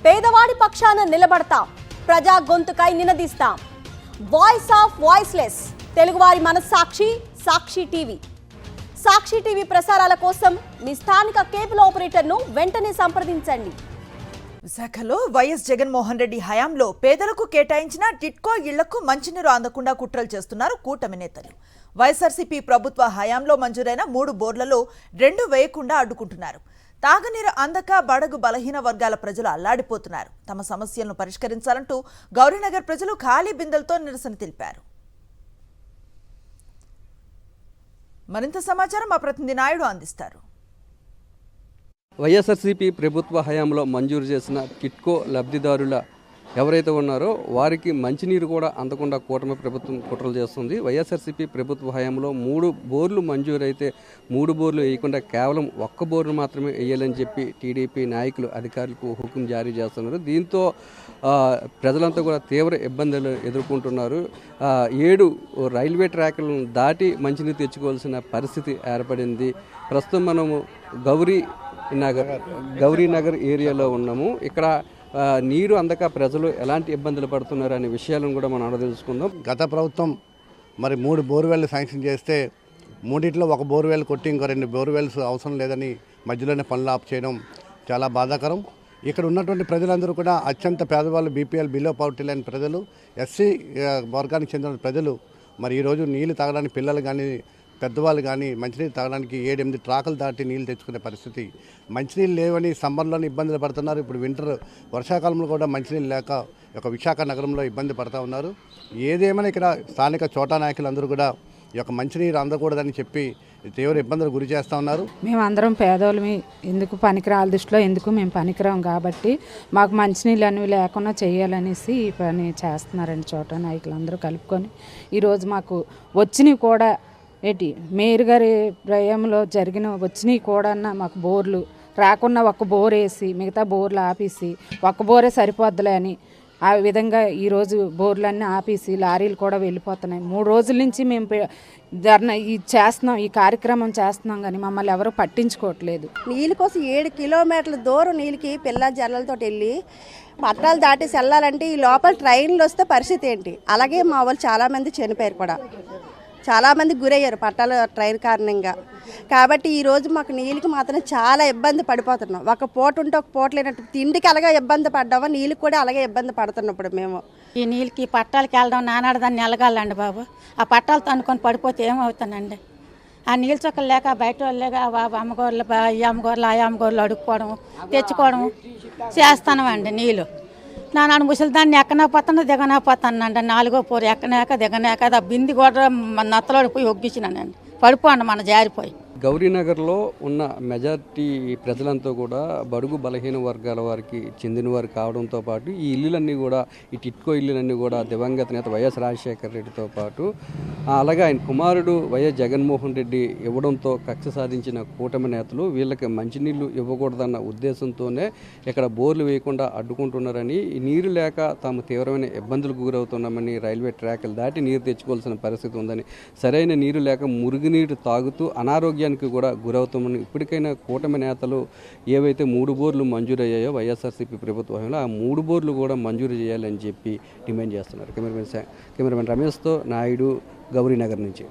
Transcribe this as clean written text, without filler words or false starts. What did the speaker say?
పేదవాడి పక్షాన నిలబడతాం, ప్రజా గొంతుకై నినదిస్తాం. వాయిస్ ఆఫ్ వాయిస్లెస్, తెలుగువారి మనస్సాక్షి సాక్షి టీవీ. సాక్షి టీవీ ప్రసారాల కోసం మీ స్థానిక కేబుల్ ఆపరేటర్ను వెంటనే సంప్రదించండి. విశాఖలో వైఎస్ జగన్మోహన్ రెడ్డి హయాంలో పేదలకు కేటాయించిన టిట్కో ఇళ్లకు మంచినీరు అందకుండా కుట్రలు చేస్తున్నారు కూటమి నేతలు. వైఎస్ఆర్సీపీ ప్రభుత్వ హయాంలో మంజూరైన 3 బోర్లలో 2 వేయకుండా అడ్డుకుంటున్నారు. తాగునీరు అందక బడుగు బలహీన వర్గాల ప్రజలు అల్లాడిపోతున్నారు. తమ సమస్యలను పరిష్కరించాలంటూ గౌరీనగర్ ప్రజలు ఖాళీ బిందెలతో నిరసన తెలిపారు. మరింత సమాచారం మా ప్రతినిధి నాయుడు అందిస్తారు. వైఎస్ఆర్సీపీ ప్రభుత్వ హయాంలో మంజూరు చేసిన టిట్కో లబ్ధిదారుల ఎవరైతే ఉన్నారో వారికి మంచినీరు కూడా అందకుండా కూటమి ప్రభుత్వం కుట్రలు చేస్తుంది. వైఎస్ఆర్సీపీ ప్రభుత్వ హయాంలో 3 బోర్లు మంజూరైతే 3 బోర్లు వేయకుండా కేవలం 1 బోర్ను మాత్రమే వేయాలని చెప్పి టీడీపీ నాయకులు అధికారులకు హుకుం జారీ చేస్తున్నారు. దీంతో ప్రజలంతా కూడా తీవ్ర ఇబ్బందులు ఎదుర్కొంటున్నారు. 7 రైల్వే ట్రాక్లను దాటి మంచినీరు తెచ్చుకోవాల్సిన పరిస్థితి ఏర్పడింది. ప్రస్తుతం మనము గౌరీనగర్ ఏరియాలో ఉన్నాము. ఇక్కడ నీరు అందక ప్రజలు ఎలాంటి ఇబ్బందులు పడుతున్నారు అనే విషయాలను కూడా మనం తెలుసుకుందాం. గత ప్రభుత్వం మరి 3 బోర్వెల్ శాంక్షన్ చేస్తే 3 ఒక బోర్వెల్ కొట్టి ఇంకో 2 బోర్వెల్స్ అవసరం లేదని మధ్యలోనే పనులు ఆఫ్ చేయడం చాలా బాధాకరం. ఇక్కడ ఉన్నటువంటి ప్రజలందరూ కూడా అత్యంత పేదవాళ్ళు, బీపీఎల్ బిలో పవర్టీ లైన్ ప్రజలు, ఎస్సీ వర్గానికి చెందిన ప్రజలు మరి ఈరోజు నీళ్లు తాగడానికి పిల్లలు కానీ పెద్దవాళ్ళు కానీ మంచినీళ్ళు తాగడానికి 7-8 ట్రాకులు దాటి నీళ్ళు తెచ్చుకునే పరిస్థితి. మంచినీళ్ళు లేవని సమ్మర్లోనే ఇబ్బందులు పడుతున్నారు. ఇప్పుడు వర్షాకాలంలో కూడా మంచినీళ్ళు లేక ఒక విశాఖ నగరంలో ఇబ్బంది పడుతూ ఉన్నారు. ఏదేమైనా ఇక్కడ స్థానిక చోటా నాయకులందరూ కూడా ఈ యొక్క మంచినీరు అందకూడదని చెప్పి తీవ్ర ఇబ్బందులు గురి చేస్తూ ఉన్నారు. మేమందరం పేదోళ్ళమి, ఎందుకు పనికిరాల దృష్టిలో ఎందుకు మేము పనికిరాం కాబట్టి మాకు మంచినీళ్ళు అనేవి లేకుండా చేయాలనేసి ఈ పని చేస్తున్నారండి చోటా నాయకులందరూ కలుపుకొని. ఈరోజు మాకు వచ్చినవి కూడా మేయర్ గారి ప్రయంలో వచ్చినవి కూడా మాకు బోర్లు రాకుండా 1 బోర్ వేసి మిగతా బోర్లు ఆపేసి 1 బోరే సరిపోద్దులే అని ఆ విధంగా ఈరోజు బోర్లన్నీ ఆపేసి లారీలు కూడా వెళ్ళిపోతున్నాయి. 3 రోజుల నుంచి మేము ధర్నా చేస్తున్నాం, ఈ కార్యక్రమం చేస్తున్నాం, కానీ మమ్మల్ని ఎవరు పట్టించుకోవట్లేదు. నీళ్ళ కోసం 7 కిలోమీటర్ల దూరం నీళ్ళకి పిల్ల జల్లలతో వెళ్ళి పట్టాలు దాటేసి వెళ్ళాలంటే ఈ లోపల ట్రైన్లు వస్తే పరిస్థితి ఏంటి? అలాగే మా వాళ్ళు చాలామంది చనిపోయారు కూడా, చాలామంది గురయ్యారు పట్టాల ట్రైన్ కారణంగా. కాబట్టి ఈరోజు మాకు నీళ్ళకి మాత్రం చాలా ఇబ్బంది పడిపోతున్నాం. 1 పూట ఉంటే 1 పూట లేనట్టు తిండికి అలాగే ఇబ్బంది పడ్డామో నీళ్ళకి కూడా అలాగే ఇబ్బంది పడుతున్నప్పుడు మేము ఈ నీళ్ళకి పట్టాలకి వెళ్ళడం నానాడదాన్ని ఎలగాలండి బాబు. ఆ పట్టాలతో అనుకొని పడిపోతే ఏమవుతానండి? ఆ నీళ్ళు చుక్కలు లేక బయట వాళ్ళేగా అమ్మగోర్లు ఈ అమ్మగోర్లు ఆ అమ్మగోర్లు అడుక్కోవడం తెచ్చుకోవడం చేస్తానండి. నీళ్ళు నాన్న ముసలిదాన్ని ఎక్కనపోతాను దిగనపోతానండి. 4వ పోరు ఎక్కనాక దిగనాక ఆ బింది కూడా నత్తలోడి పోయి ఒగ్గించినానండి. పడిపోండి మన జారిపోయి. గౌరీనగర్లో ఉన్న మెజార్టీ ప్రజలంతా కూడా బడుగు బలహీన వర్గాల వారికి చెందిన వారు కావడంతో పాటు ఈ ఇల్లులన్నీ కూడా ఈ టిట్కో ఇల్లులన్నీ కూడా దివంగత నేత వైఎస్ రాజశేఖర రెడ్డితో పాటు అలాగే ఆయన కుమారుడు వైఎస్ జగన్మోహన్ రెడ్డి ఇవ్వడంతో కక్ష సాధించిన కూటమి నేతలు వీళ్ళకి మంచినీళ్లు ఇవ్వకూడదన్న ఉద్దేశంతోనే ఇక్కడ బోర్లు వేయకుండా అడ్డుకుంటున్నారని, ఈ నీరు లేక తాము తీవ్రమైన ఇబ్బందులకు గురవుతున్నామని, రైల్వే ట్రాక్లు దాటి నీరు తెచ్చుకోవాల్సిన పరిస్థితి ఉందని, సరైన నీరు లేక మురుగునీరు తాగుతూ అనారోగ్యానికి కూడా గురవుతామని ఇప్పటికైనా కూటమి నేతలు ఏవైతే 3 బోర్లు మంజూరయ్యాయో వైఎస్ఆర్సీపీ ప్రభుత్వంలో ఆ 3 బోర్లు కూడా మంజూరు చేయాలని చెప్పి డిమాండ్ చేస్తున్నారు. కెమెరామెన్ రమేష్తో నాయుడు, గౌరీనగర్ నుంచి.